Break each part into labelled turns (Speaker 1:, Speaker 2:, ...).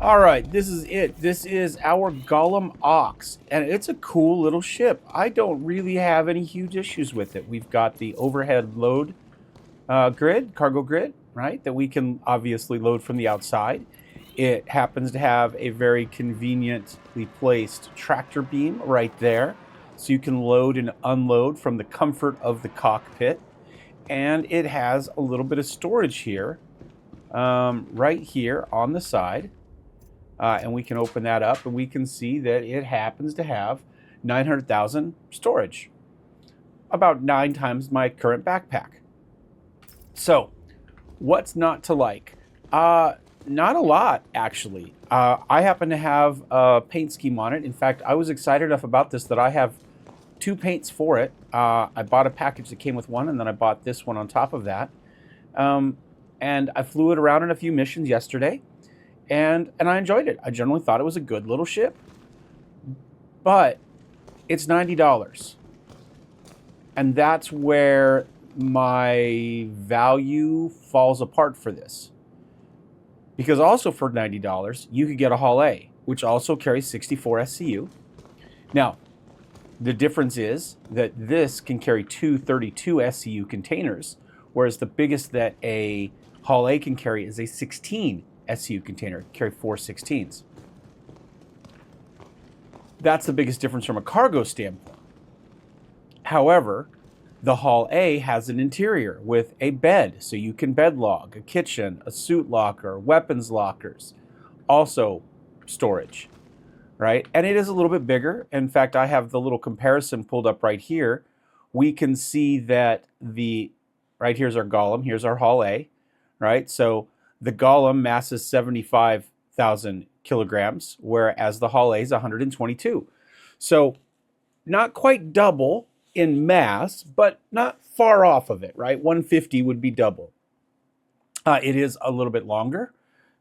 Speaker 1: All right, this is it. This is our Golem OX, and it's a cool little ship. I don't really have any huge issues with it. We've got the overhead load grid, cargo grid, right, that we can obviously load from the outside. It happens to have a very conveniently placed tractor beam right there, so you can load and unload from the comfort of the cockpit. And it has a little bit of storage here, right here on the side. And we can open that up and we can see that it happens to have 900,000 storage, about 9 times my current backpack. So what's not to like? Not a lot, actually. I happen to have a paint scheme on it. In fact, I was excited enough about this that I have 2 paints for it. I bought a package that came with one, and then I bought this one on top of that. And I flew it around in a few missions yesterday. And I enjoyed it. I generally thought it was a good little ship. But it's $90. And that's where my value falls apart for this. Because also for $90, you could get a Hull A, which also carries 64 SCU. Now, the difference is that this can carry 2 32 SCU containers, whereas the biggest that a Hull A can carry is a 16 SCU container, carry 4 16s. That's the biggest difference from a cargo standpoint. However, the Hull A has an interior with a bed, so you can bed log, a kitchen, a suit locker, weapons lockers, also storage, right? And it is a little bit bigger. In fact, I have the little comparison pulled up right here. We can see that right here's our Golem, here's our Hull A, right? So the Golem mass is 75,000 kilograms, whereas the Hull A is 122. So not quite double in mass, but not far off of it, right? 150 would be double. It is a little bit longer,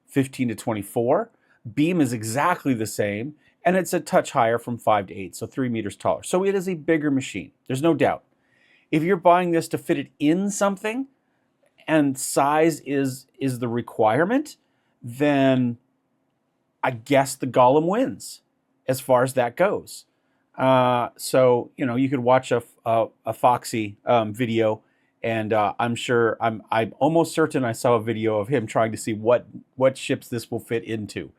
Speaker 1: 15 to 24. Beam is exactly the same, and it's a touch higher from 5 to 8, so 3 meters taller. So it is a bigger machine. There's no doubt. If you're buying this to fit it in something, and size is the requirement, then I guess the Golem wins as far as that goes. So, you know, you could watch a Foxy video, and I'm almost certain I saw a video of him trying to see what ships this will fit into.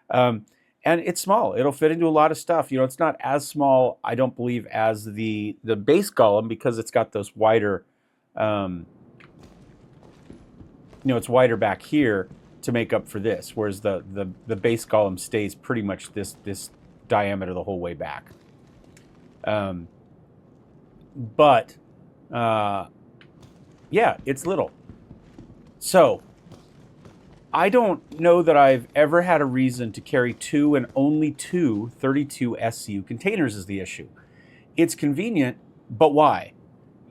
Speaker 1: And it's small. It'll fit into a lot of stuff. You know, it's not as small, I don't believe, as the base Golem, because it's got those wider it's wider back here to make up for this, whereas the base Golem stays pretty much this diameter the whole way back. Yeah, it's little. So I don't know that I've ever had a reason to carry 2 and only 2 32 SCU containers is the issue. It's convenient, but why?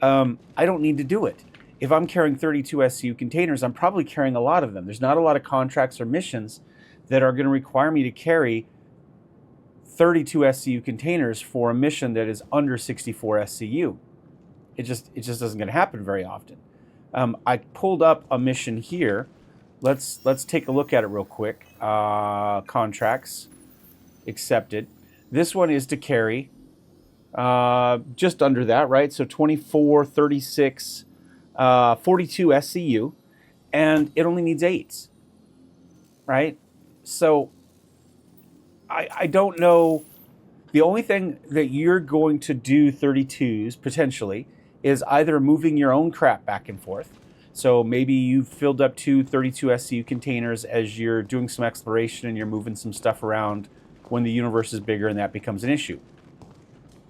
Speaker 1: I don't need to do it. If I'm carrying 32 SCU containers, I'm probably carrying a lot of them. There's not a lot of contracts or missions that are going to require me to carry 32 SCU containers for a mission that is under 64 SCU. It just isn't going to happen very often. I pulled up a mission here. Let's take a look at it real quick. Contracts accepted. This one is to carry just under that, right? So 24, 36. 42 SCU, and it only needs 8s, right? So I don't know. The only thing that you're going to do 32s potentially is either moving your own crap back and forth. So maybe you've filled up 2 32 SCU containers as you're doing some exploration and you're moving some stuff around when the universe is bigger and that becomes an issue.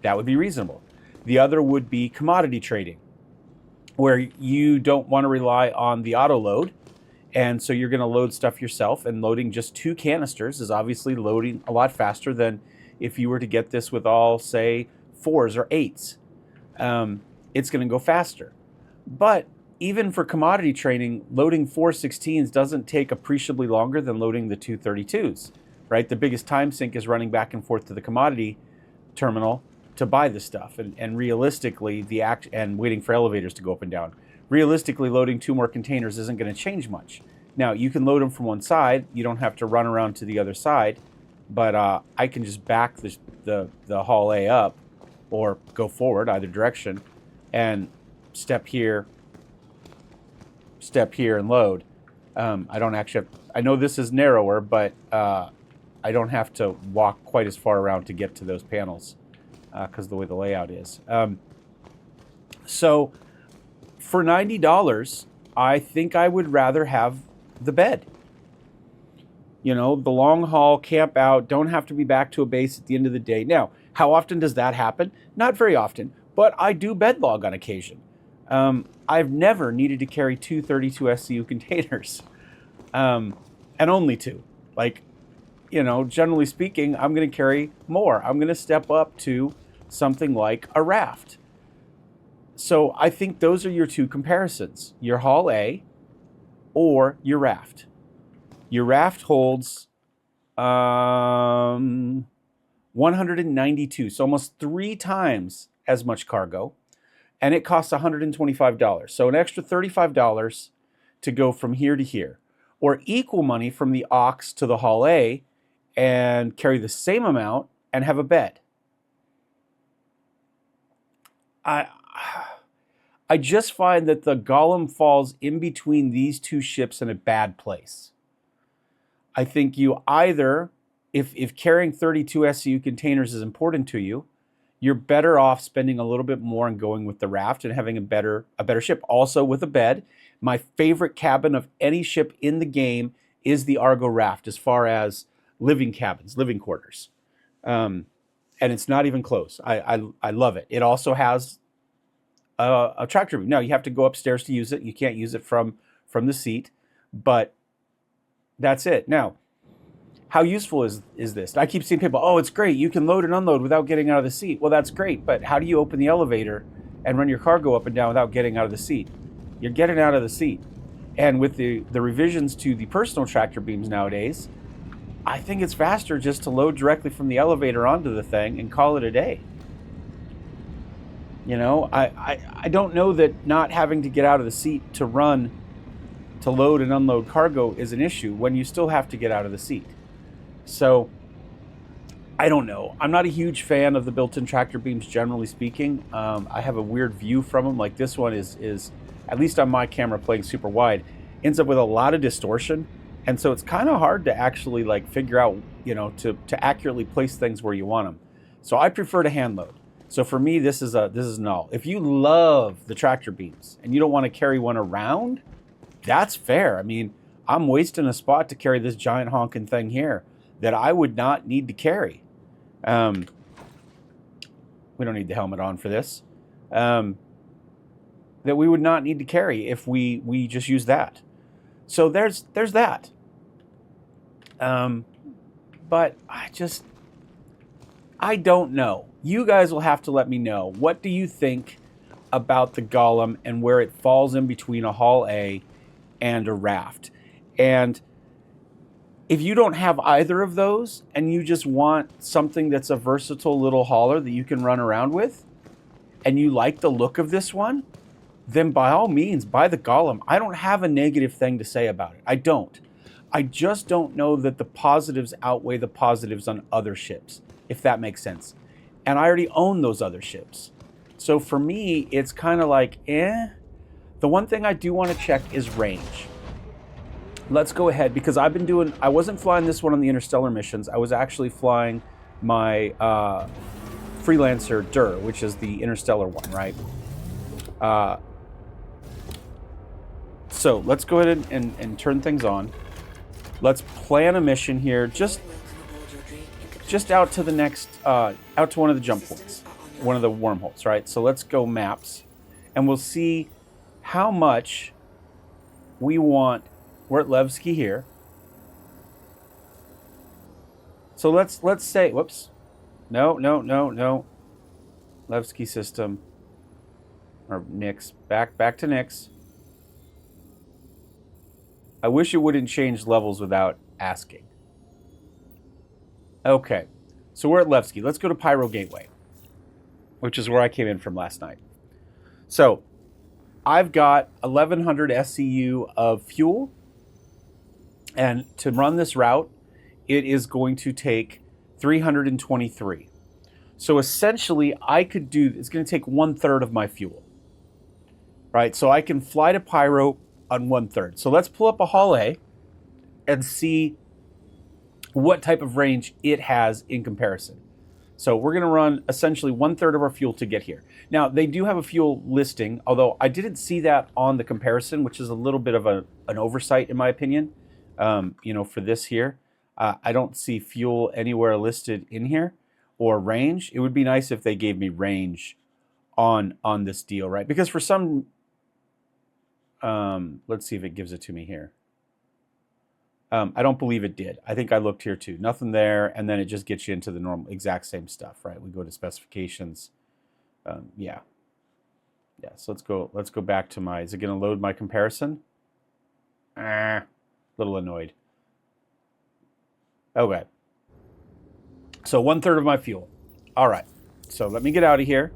Speaker 1: That would be reasonable. The other would be commodity trading, where you don't want to rely on the auto load, and so you're going to load stuff yourself, and loading just 2 canisters is obviously loading a lot faster than if you were to get this with all, say, 4s or 8s. It's going to go faster. But even for commodity trading, loading 4 16s doesn't take appreciably longer than loading the 2 32s, right? The biggest time sink is running back and forth to the commodity terminal to buy the stuff, and realistically and waiting for elevators to go up and down. Realistically, loading 2 more containers isn't going to change much. Now, you can load them from one side. You don't have to run around to the other side. But I can just back the Hall A up or go forward, either direction, and step here, and load. I don't actually have, I know this is narrower, but I don't have to walk quite as far around to get to those panels because of the way the layout is. So for $90, I think I would rather have the bed. You know, the long haul, camp out, don't have to be back to a base at the end of the day. Now, how often does that happen? Not very often, but I do bed log on occasion. I've never needed to carry two 32 SCU containers, and only two. Like, you know, generally speaking, I'm going to carry more. I'm going to step up to something like a Raft. So I think those are your two comparisons, your Hall A or your Raft. Your Raft holds 192, so almost 3 times as much cargo, and it costs $125. So an extra $35 to go from here to here, or equal money from the aux to the Hall A and carry the same amount and have a bed. I just find that the Golem falls in between these two ships in a bad place. I think you either, if carrying 32 SCU containers is important to you, you're better off spending a little bit more and going with the Raft and having a better ship. Also with a bed. My favorite cabin of any ship in the game is the Argo Raft as far as living cabins, living quarters. And it's not even close. I love it. It also has a tractor beam. Now, you have to go upstairs to use it. You can't use it from the seat, but that's it. Now, how useful is this? I keep seeing people, oh, it's great. You can load and unload without getting out of the seat. Well, that's great, but how do you open the elevator and run your cargo up and down without getting out of the seat? You're getting out of the seat. And with the revisions to the personal tractor beams nowadays, I think it's faster just to load directly from the elevator onto the thing and call it a day. You know, I don't know that not having to get out of the seat to load and unload cargo is an issue when you still have to get out of the seat. So, I don't know. I'm not a huge fan of the built-in tractor beams, generally speaking. I have a weird view from them. Like this one is at least on my camera playing super wide, ends up with a lot of distortion. And so it's kind of hard to actually like figure out, you know, to accurately place things where you want them. So I prefer to hand load. So for me, this is an all. If you love the tractor beams and you don't want to carry one around, that's fair. I mean, I'm wasting a spot to carry this giant honking thing here that I would not need to carry. We don't need the helmet on for this. That we would not need to carry if we just use that. So there's that. But I don't know. You guys will have to let me know. What do you think about the Golem and where it falls in between a Hall A and a Raft? And if you don't have either of those and you just want something that's a versatile little hauler that you can run around with, and you like the look of this one, then by all means, buy the Golem. I don't have a negative thing to say about it. I don't. I just don't know that the positives outweigh the positives on other ships, if that makes sense. And I already own those other ships. So for me, it's kind of like, eh. The one thing I do want to check is range. Let's go ahead, because I wasn't flying this one on the interstellar missions. I was actually flying my Freelancer Dur, which is the interstellar one, right? So let's go ahead and turn things on. Let's plan a mission here, just out to the next, out to one of the jump points, one of the wormholes, right? So let's go maps, and we'll see how much we want. We're at Levski here. So let's say, whoops, no. Levski system, or Nix, back to Nix. I wish it wouldn't change levels without asking. Okay, so we're at Levski. Let's go to Pyro Gateway, which is where I came in from last night. So I've got 1100 SCU of fuel And to run this route, it is going to take 323. So essentially, it's going to take 1/3 of my fuel, right? So I can fly to Pyro on 1/3. So let's pull up a Hall A and see what type of range it has in comparison. So we're going to run essentially 1/3 of our fuel to get here. Now, they do have a fuel listing, although I didn't see that on the comparison, which is a little bit of an oversight in my opinion. For this here, I don't see fuel anywhere listed in here or range. It would be nice if they gave me range on this deal, right? Because for some, let's see if it gives it to me here. I don't believe it did. I think I looked here too. Nothing there, and then it just gets you into the normal, exact same stuff, right? We go to specifications. Yeah. So let's go back to my. Is it going to load my comparison? Little annoyed. Okay. So 1/3 of my fuel. All right. So let me get out of here,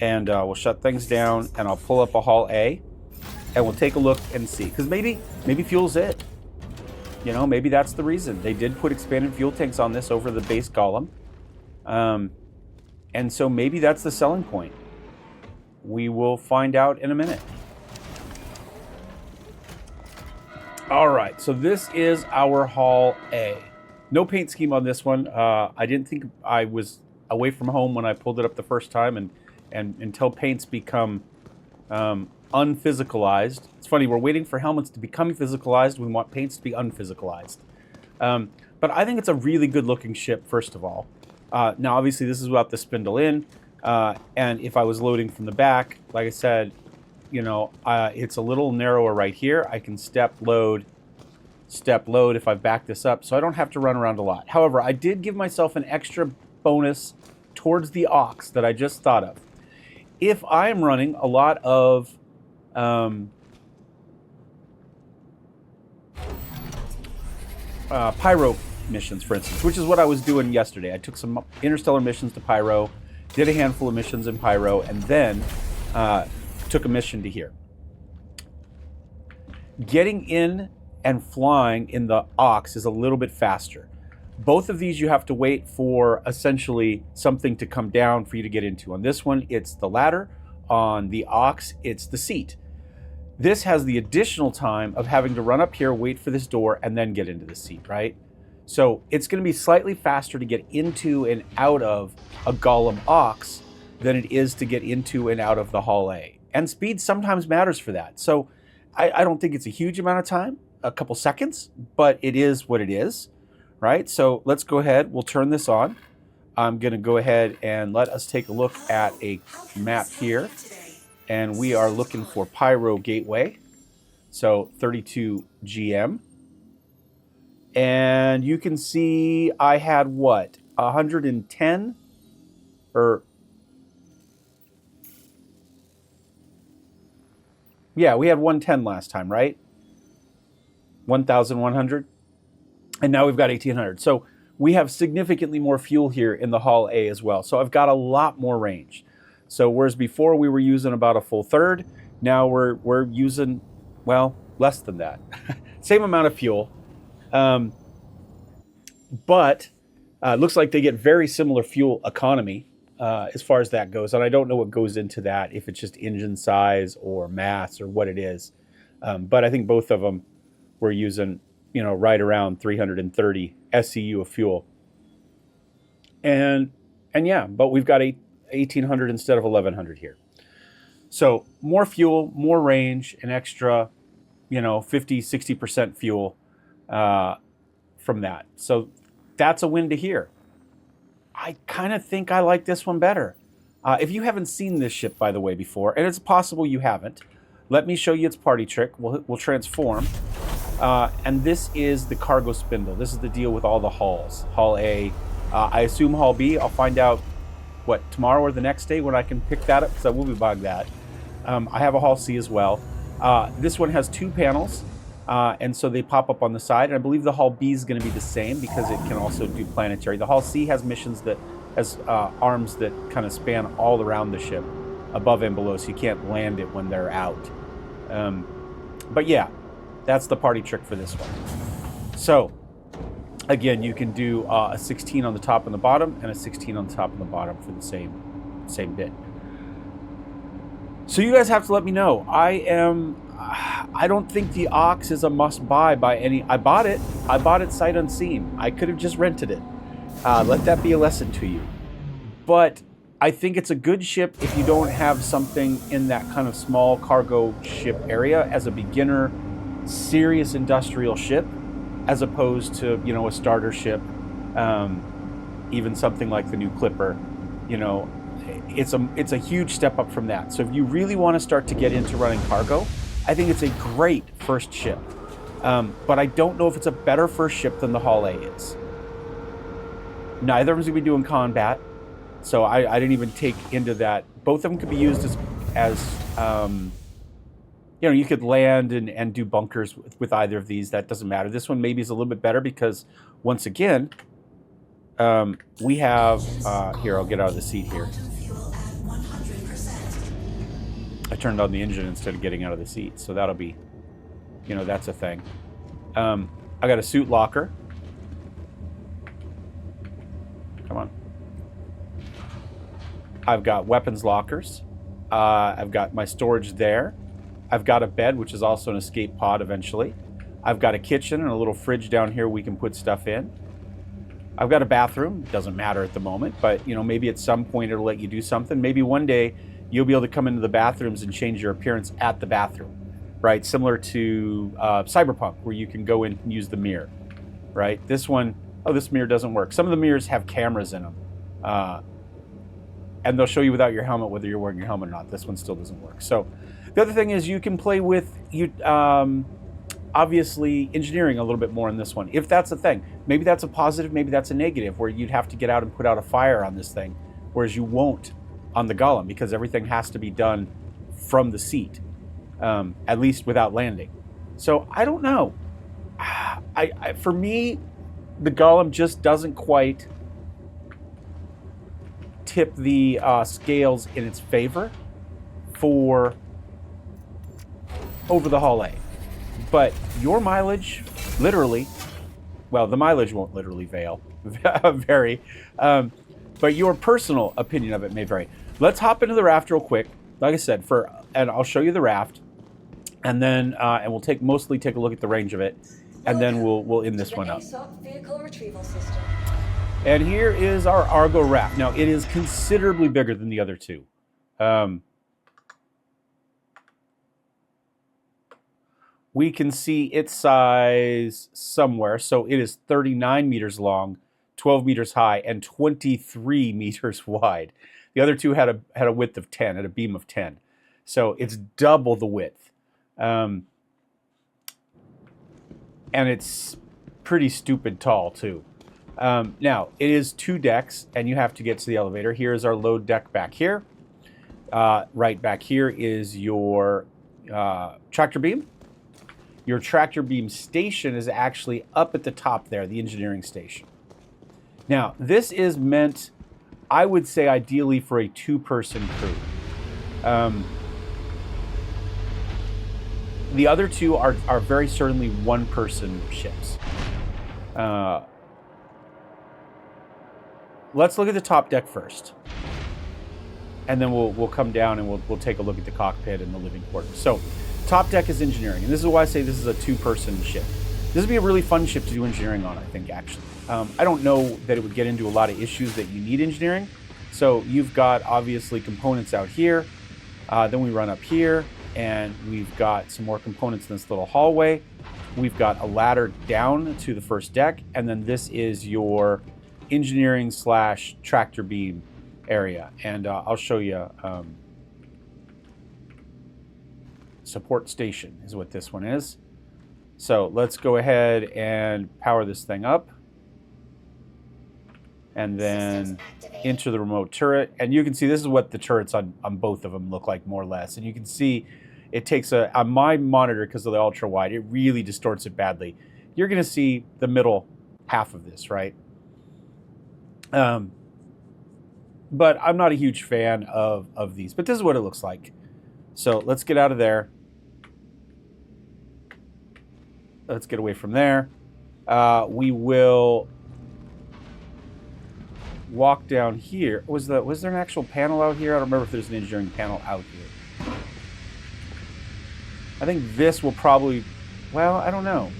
Speaker 1: and we'll shut things down, and I'll pull up a Hall A, and we'll take a look and see, because maybe fuel's it. Maybe that's the reason. They did put expanded fuel tanks on this over the base Golem. And so maybe that's the selling point. We will find out in a minute. All right, so this is our Hall A. No paint scheme on this one. I didn't think I was away from home when I pulled it up the first time, and until paints become unphysicalized. It's funny, we're waiting for helmets to become physicalized. We want paints to be unphysicalized. But I think it's a really good looking ship, first of all. Now, obviously, this is without the spindle in. And if I was loading from the back, like I said, it's a little narrower right here. I can step load if I back this up, so I don't have to run around a lot. However, I did give myself an extra bonus towards the aux that I just thought of. If I am running a lot of Pyro missions, for instance, which is what I was doing yesterday. I took some interstellar missions to Pyro, did a handful of missions in Pyro, and then took a mission to here. Getting in and flying in the aux is a little bit faster. Both of these you have to wait for essentially something to come down for you to get into. On this one, it's the ladder. On the aux, it's the seat. This has the additional time of having to run up here, wait for this door, and then get into the seat, right? So it's going to be slightly faster to get into and out of a Golem aux than it is to get into and out of the Hall A. And speed sometimes matters for that. So I don't think it's a huge amount of time, a couple seconds, but it is what it is, right? So let's go ahead. We'll turn this on. I'm going to go ahead and let us take a look at a map here. And we are looking for Pyro Gateway. So 32 GM. And you can see I had what? 110? Yeah, we had 110 last time, right? 1,100. And now we've got 1,800. So we have significantly more fuel here in the Hall A as well. So I've got a lot more range. So whereas before we were using about a full third, now we're using, well, less than that. Same amount of fuel. But it looks like they get very similar fuel economy as far as that goes. And I don't know what goes into that, if it's just engine size or mass or what it is. But I think both of them were using, right around 330 SCU of fuel. And yeah, but we've got 1,800 instead of 1,100 here. So more fuel, more range, an extra, 50, 60% fuel from that. So that's a win to hear. I kind of think I like this one better. If you haven't seen this ship, by the way, before, and it's possible you haven't, let me show you its party trick. We'll transform. And this is the cargo spindle. This is the deal with all the hulls. Hull A, I assume Hull B. I'll find out, tomorrow or the next day when I can pick that up, because I will be buying that. I have a Hull C as well. This one has 2 panels, and so they pop up on the side. And I believe the Hull B is going to be the same because it can also do planetary. The Hull C has missions that has arms that kind of span all around the ship, above and below, so you can't land it when they're out. But yeah, that's the party trick for this one. So again, you can do a 16 on the top and the bottom, and a 16 on the top and the bottom for the same bit. So you guys have to let me know. I don't think the aux is a must-buy by any. I bought it sight unseen. I could have just rented it. Let that be a lesson to you. But I think it's a good ship if you don't have something in that kind of small cargo ship area as a beginner, serious industrial ship, as opposed to, you know, a starter ship, even something like the new Clipper. You know, it's a huge step up from that. So if you really want to start to get into running cargo, I think it's a great first ship. But I don't know if it's a better first ship than the Hull A is. Neither of them's going to be doing combat, so I didn't even take into that. Both of them could be used as you know, you could land and do bunkers with either of these. That doesn't matter. This one maybe is a little bit better because, once again, we have... here, I'll get out of the seat here. I turned on the engine instead of getting out of the seat, so that'll be, you know, that's a thing. I got a suit locker. Come on. I've got weapons lockers. I've got my storage there. I've got a bed, which is also an escape pod eventually. I've got a kitchen and a little fridge down here we can put stuff in. I've got a bathroom. It doesn't matter at the moment, but, you know, maybe at some point it'll let you do something. Maybe one day you'll be able to come into the bathrooms and change your appearance at the bathroom, right? Similar to Cyberpunk, where you can go in and use the mirror, right? This one, oh, this mirror doesn't work. Some of the mirrors have cameras in them, and they'll show you without your helmet whether you're wearing your helmet or not. This one still doesn't work. So the other thing is you can play with, obviously, engineering a little bit more in this one, if that's a thing. Maybe that's a positive, maybe that's a negative, where you'd have to get out and put out a fire on this thing, whereas you won't on the Golem, because everything has to be done from the seat, at least without landing. So I don't know. For me, the Golem just doesn't quite tip the scales in its favor for over the Hull A. But your mileage, literally, well, the mileage won't literally vary, but your personal opinion of it may vary. Let's hop into the Raft real quick. Like I said, and I'll show you the Raft, and then and we'll mostly take a look at the range of it, and then we'll end this one up.
Speaker 2: Vehicle retrieval system.
Speaker 1: And here is our Argo Raft. Now, it is considerably bigger than the other two. We can see its size somewhere. So it is 39 meters long, 12 meters high, and 23 meters wide. The other two had a width of 10, had a beam of 10. So it's double the width. And it's pretty stupid tall, too. Now, it is 2 decks, and you have to get to the elevator. Here's our load deck back here. Right back here is your tractor beam. Your tractor beam station is actually up at the top there, the engineering station. Now, this is meant, I would say, ideally for a 2-person crew. The other two are very certainly 1-person ships. Let's look at the top deck first, and then we'll come down and we'll take a look at the cockpit and the living quarters. So, top deck is engineering, and this is why I say this is a 2-person ship. This would be a really fun ship to do engineering on, I think, actually. I don't know that it would get into a lot of issues that you need engineering. So you've got, obviously, components out here. Then we run up here, and we've got some more components in this little hallway. We've got a ladder down to the first deck, and then this is your engineering / tractor beam area. And I'll show you... support station is what this one is. So let's go ahead and power this thing up, and then enter the remote turret. And you can see this is what the turrets on both of them look like, more or less. And you can see it takes on my monitor, because of the ultra wide, it really distorts it badly. You're going to see the middle half of this, right? But I'm not a huge fan of these, but this is what it looks like. So let's get out of there. Let's get away from there. We will walk down here. Was there an actual panel out here? I don't remember if there's an engineering panel out here. I think this will probably, well, I don't know.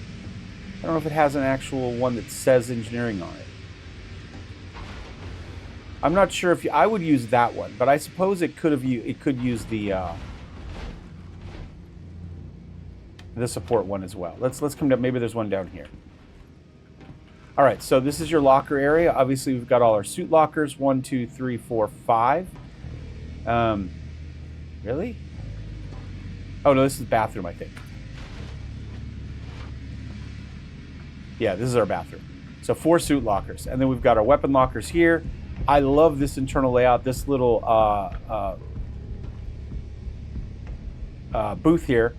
Speaker 1: I don't know if it has an actual one that says engineering on it. I'm not sure if I would use that one, but I suppose it could use the support one as well. Let's come down. Maybe there's one down here. All right, so this is your locker area. Obviously, we've got all our suit lockers. 1, 2, 3, 4, 5. Really? Oh, no, this is the bathroom, I think. Yeah, this is our bathroom. So 4 suit lockers. And then we've got our weapon lockers here. I love this internal layout. This little booth here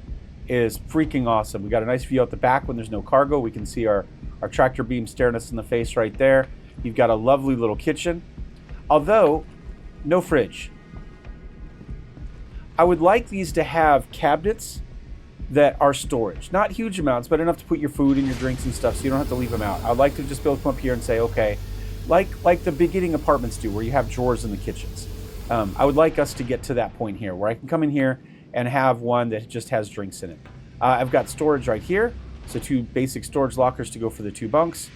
Speaker 1: is freaking awesome. We got a nice view out the back when there's no cargo. We can see our tractor beam staring us in the face right there. You've got a lovely little kitchen. Although, no fridge. I would like these to have cabinets that are storage. Not huge amounts, but enough to put your food and your drinks and stuff so you don't have to leave them out. I'd like to just be able to come up here and say, okay, like the beginning apartments do where you have drawers in the kitchens. I would like us to get to that point here where I can come in here and have one that just has drinks in it. I've got storage right here. So 2 basic storage lockers to go for the 2 bunks.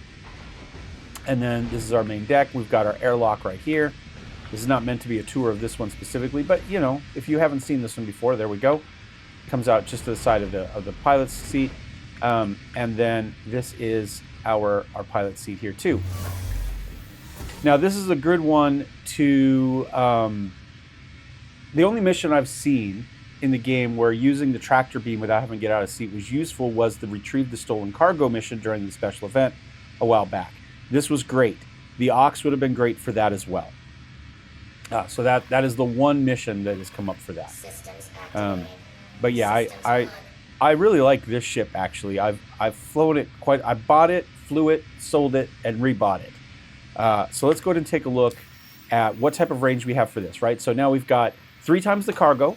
Speaker 1: And then this is our main deck. We've got our airlock right here. This is not meant to be a tour of this one specifically, but you know, if you haven't seen this one before, there we go. Comes out just to the side of the pilot's seat. And then this is our pilot seat here too. Now this is a good one to, the only mission I've seen in the game where using the tractor beam without having to get out of seat was useful was the retrieve the stolen cargo mission during the special event a while back. This was great. The OX would have been great for that as well. So that is the one mission that has come up for that. But yeah, I really like this ship actually. I've flown it quite. I bought it, flew it, sold it, and rebought it. So let's go ahead and take a look at what type of range we have for this. Right. So now we've got 3 times the cargo.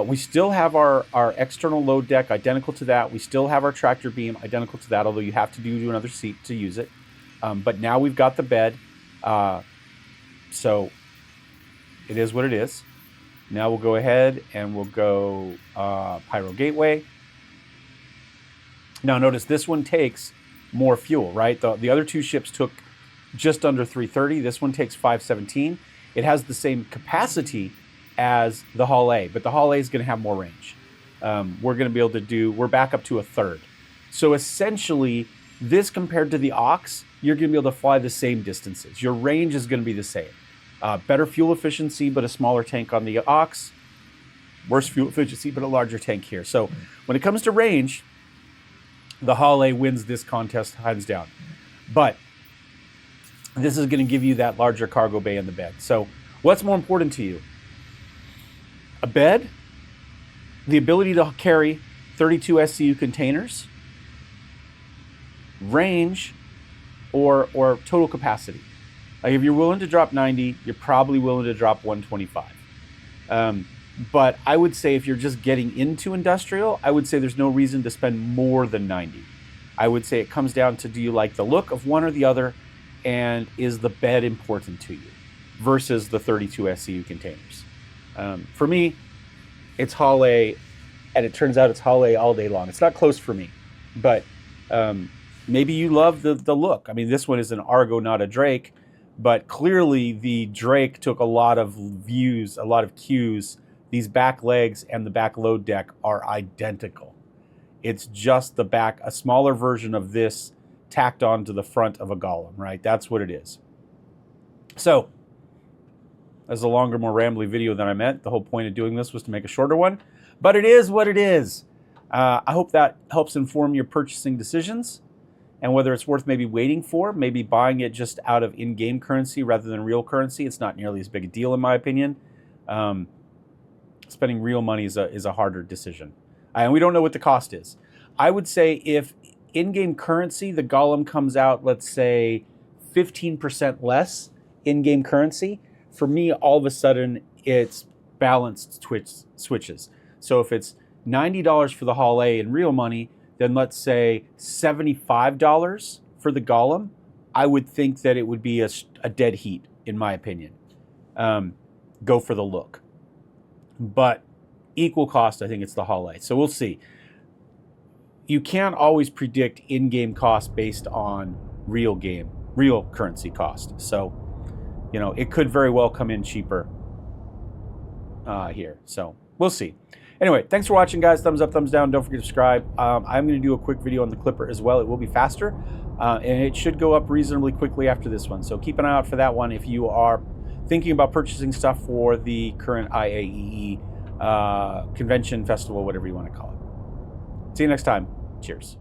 Speaker 1: We still have our external load deck identical to that. We still have our tractor beam identical to that, although you have to do another seat to use it. But now we've got the bed. So it is what it is. Now we'll go ahead and we'll go Pyro Gateway. Now notice this one takes more fuel, right? The other 2 ships took just under 330. This one takes 517. It has the same capacity as the Hull A, but the Hull A is going to have more range. We're going to be able to we're back up to 1/3. So essentially, this compared to the OX, you're going to be able to fly the same distances. Your range is going to be the same. Better fuel efficiency, but a smaller tank on the OX. Worse fuel efficiency, but a larger tank here. So when it comes to range, the Hull A wins this contest hands down. But this is going to give you that larger cargo bay in the bed. So what's more important to you? A bed, the ability to carry 32 SCU containers, range, or total capacity. Like if you're willing to drop 90, you're probably willing to drop 125. But I would say if you're just getting into industrial, I would say there's no reason to spend more than 90. I would say it comes down to, do you like the look of one or the other, and is the bed important to you versus the 32 SCU containers. For me, it's Hull A, and it turns out it's Hull A all day long. It's not close for me, but maybe you love the look. I mean, this one is an Argo, not a Drake, but clearly the Drake took a lot of views, a lot of cues. These back legs and the back load deck are identical. It's just the back, a smaller version of this tacked onto the front of a Golem, right? That's what it is. So, as a longer, more rambly video than I meant. The whole point of doing this was to make a shorter one, but it is what it is. I hope that helps inform your purchasing decisions and whether it's worth maybe waiting for, maybe buying it just out of in-game currency rather than real currency. It's not nearly as big a deal in my opinion. Spending real money is a harder decision. And we don't know what the cost is. I would say if in-game currency, the Golem comes out, let's say 15% less in-game currency, for me, all of a sudden, it's balanced switches. So if it's $90 for the Hull A in real money, than, let's say, $75 for the Golem, I would think that it would be a dead heat, in my opinion. Go for the look. But equal cost, I think it's the Hall A. So we'll see. You can't always predict in-game cost based on real currency cost. So, you know, it could very well come in cheaper here. So we'll see. Anyway, thanks for watching, guys. Thumbs up, thumbs down. Don't forget to subscribe. I'm going to do a quick video on the Clipper as well. It will be faster, and it should go up reasonably quickly after this one. So keep an eye out for that one if you are thinking about purchasing stuff for the current IAEE convention, festival, whatever you want to call it. See you next time. Cheers.